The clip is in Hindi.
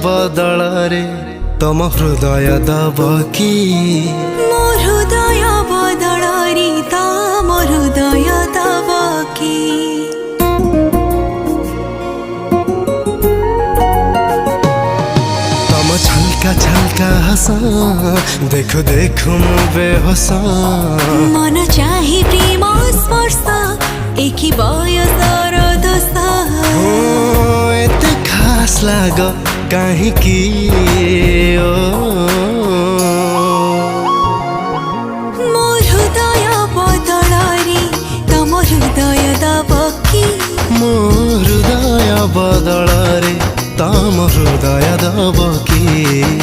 बदल रे तम हृदय दब कि मो हृदय बदल रे तम हृदय दब कि तम छलका छलका हसा देखु देखु मु बेहोस मन चाहे प्रेम स्पर्श एकी बयसर दशा एते खास लाग काहीँकी मो हृदय बदल रे तम हृदय दब कि मो हृदय बदल रे तम हृदय दब कि